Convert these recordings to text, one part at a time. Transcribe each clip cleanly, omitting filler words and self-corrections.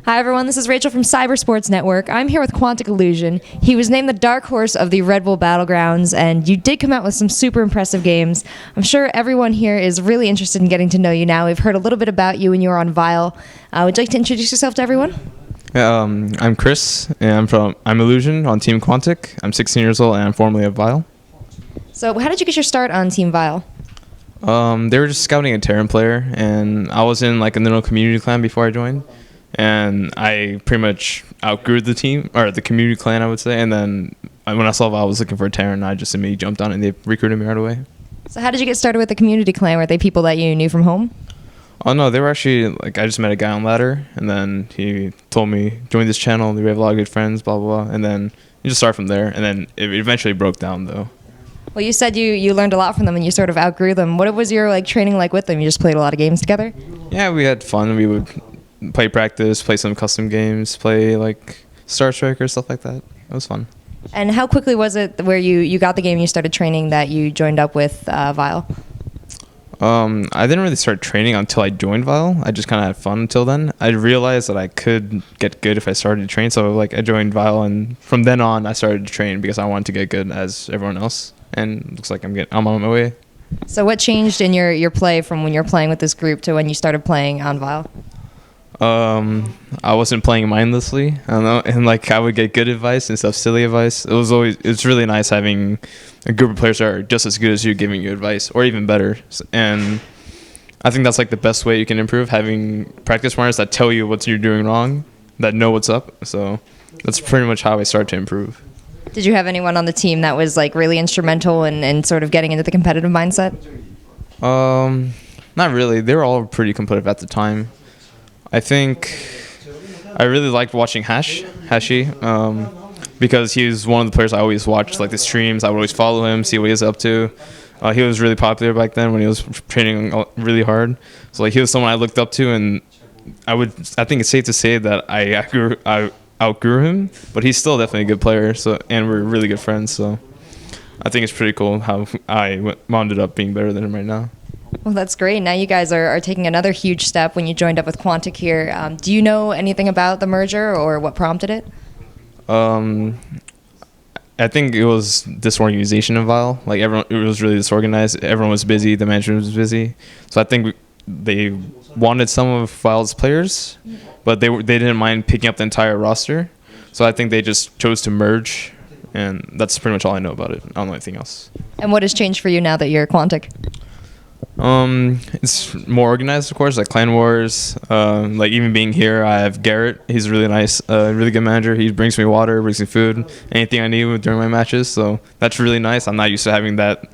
Hi everyone, this is Rachel from Cybersports Network. I'm here with Quantic Illusion. He was named the dark horse of the Red Bull Battlegrounds, and you did come out with some super impressive games. I'm sure everyone here is really interested in getting to know you now. We've heard a little bit about you when you were on Vile. Would you like to introduce yourself to everyone? I'm Chris, and I'm Illusion on Team Quantic. I'm 16 years old, and I'm formerly at Vile. So how did you get your start on Team Vile? They were just scouting a Terran player, and I was in like a little community clan before I joined. And I pretty much outgrew the team, or the community clan, I would say. And then when I saw I was looking for a Terran, I just immediately jumped on it, and they recruited me right away. So how did you get started with the community clan? Were they people that you knew from home? Oh, no, they were actually, like, I just met a guy on Ladder, and then he told me, join this channel, we have a lot of good friends, blah, blah, blah. And then you just start from there, and then it eventually broke down, though. Well, you said you learned a lot from them, and you sort of outgrew them. What was your training like with them? You just played a lot of games together? Yeah, we had fun. We would play practice, play some custom games, play like Star Trek or stuff like that. It was fun. And how quickly was it where you got the game and you started training that you joined up with Vile? I didn't really start training until I joined Vile. I just kind of had fun until then. I realized that I could get good if I started to train. So I joined Vile, and from then on I started to train because I wanted to get good as everyone else. And it looks like I'm on my way. So what changed in your play from when you're playing with this group to when you started playing on Vile? I wasn't playing mindlessly. I don't know, and I would get good advice instead of silly advice. It's really nice having a group of players that are just as good as you giving you advice, or even better. And I think that's the best way you can improve, having practice partners that tell you what you're doing wrong, that know what's up. So that's pretty much how I started to improve. Did you have anyone on the team that was really instrumental in sort of getting into the competitive mindset? Not really. They were all pretty competitive at the time. I think I really liked watching Hashi, because he's one of the players I always watched, the streams. I would always follow him, see what he was up to. He was really popular back then when he was training really hard. So he was someone I looked up to, and I think it's safe to say that I outgrew him, but he's still definitely a good player. And we're really good friends. So I think it's pretty cool how I wound up being better than him right now. Well, that's great. Now you guys are taking another huge step when you joined up with Quantic here. Do you know anything about the merger or what prompted it? I think it was disorganization of Vile. Everyone, it was really disorganized. Everyone was busy. The management was busy. So I think they wanted some of Vile's players, but they didn't mind picking up the entire roster. So I think they just chose to merge, and that's pretty much all I know about it. I don't know anything else. And what has changed for you now that you're Quantic? It's more organized, of course, clan wars. Even being here, I have Garrett. He's really nice, really good manager. He brings me water, brings me food, anything I need during my matches. So that's really nice. I'm not used to having that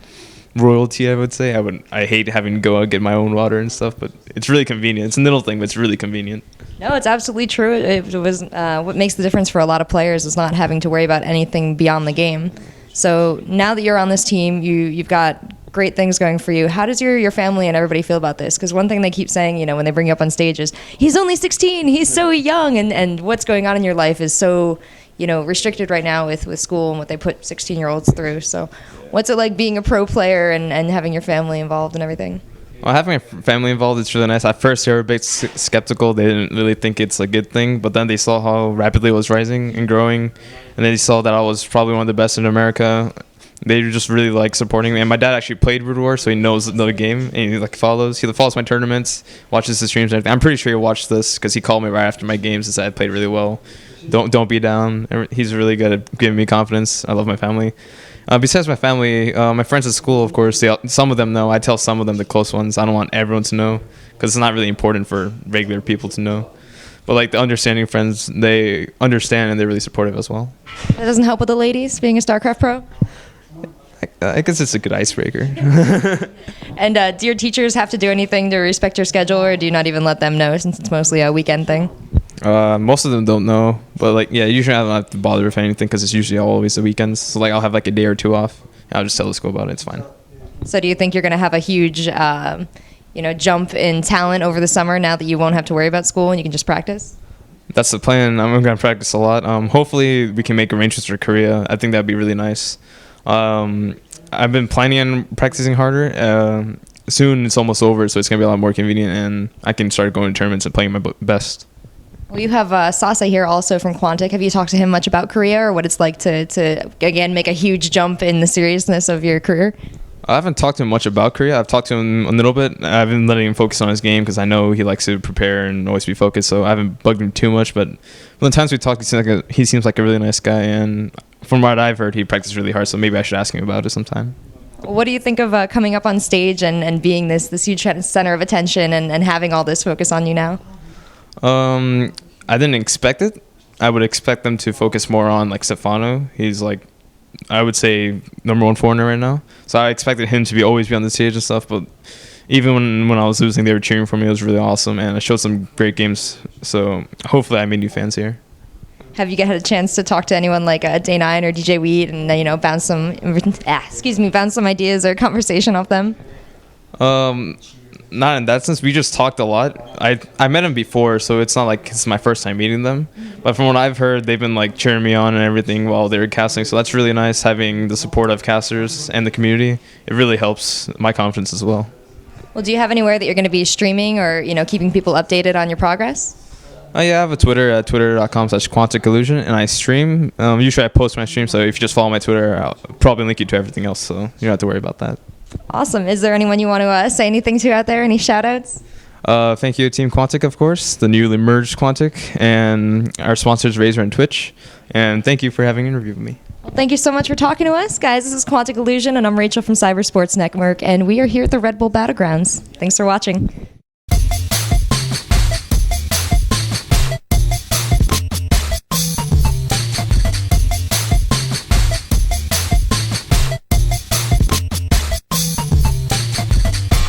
royalty, I would say. I hate having to go out and get my own water and stuff, but it's really convenient. It's a little thing, but it's really convenient. No, it's absolutely true. It was what makes the difference for a lot of players is not having to worry about anything beyond the game. So now that you're on this team, you've got great things going for you. How does your family and everybody feel about this? Because one thing they keep saying, when they bring you up on stage is, he's only 16, he's so young, and what's going on in your life is so, restricted right now with school and what they put 16-year-olds through. So what's it like being a pro player and having your family involved and everything? Well, having a family involved, it's really nice. At first, they were a bit skeptical. They didn't really think it's a good thing, but then they saw how rapidly it was rising and growing, and then they saw that I was probably one of the best in America. They just really supporting me. And my dad actually played World War, so he knows the game, and he follows my tournaments, watches the streams and everything. I'm pretty sure he watched this because he called me right after my games and said I played really well. Don't be down. He's really good at giving me confidence. I love my family. Besides my family, my friends at school, of course, some of them know. I tell some of them, the close ones. I don't want everyone to know because it's not really important for regular people to know. But the understanding friends, they understand and they're really supportive as well. That doesn't help with the ladies being a StarCraft pro? I guess it's a good icebreaker. And do your teachers have to do anything to respect your schedule, or do you not even let them know since it's mostly a weekend thing? Most of them don't know, but usually I don't have to bother with anything because it's usually always the weekends. So I'll have a day or two off. And I'll just tell the school about it. It's fine. So do you think you're going to have a huge, jump in talent over the summer now that you won't have to worry about school and you can just practice? That's the plan. I'm going to practice a lot. Hopefully, we can make arrangements for Korea. I think that'd be really nice. I've been planning on practicing harder. Soon it's almost over, so it's going to be a lot more convenient, and I can start going to tournaments and playing my best. Well, you have Sasa here also from Quantic. Have you talked to him much about Korea or what it's like to again, make a huge jump in the seriousness of your career? I haven't talked to him much about Korea. I've talked to him a little bit. I've been letting him focus on his game because I know he likes to prepare and always be focused, so I haven't bugged him too much. But from the times we talked, he seems like a really nice guy, and from what I've heard, he practiced really hard, so maybe I should ask him about it sometime. What do you think of coming up on stage and being this huge center of attention and having all this focus on you now? I didn't expect it. I would expect them to focus more on like Stefano. He's like, I would say, #1 foreigner right now. So I expected him to always be on the stage and stuff. But even when I was losing, they were cheering for me. It was really awesome, and I showed some great games. So hopefully I made new fans here. Have you had a chance to talk to anyone like Day9 or DJ Weed and bounce some ideas or conversation off them? Not in that sense. We just talked a lot. I met him before, so it's not like it's my first time meeting them. But from what I've heard, they've been like cheering me on and everything while they were casting. So that's really nice, having the support of casters and the community. It really helps my confidence as well. Well, do you have anywhere that you're going to be streaming or keeping people updated on your progress? Oh yeah, I have a Twitter at twitter.com/Quantic Illusion, and I stream. Usually I post my stream, so if you just follow my Twitter, I'll probably link you to everything else, so you don't have to worry about that. Awesome. Is there anyone you want to say anything to out there? Any shout-outs? Thank you, Team Quantic, of course, the newly merged Quantic, and our sponsors, Razer and Twitch. And thank you for having an interview with me. Well, thank you so much for talking to us. Guys, this is Quantic Illusion, and I'm Rachel from Cyber Sports Network, and we are here at the Red Bull Battlegrounds. Thanks for watching.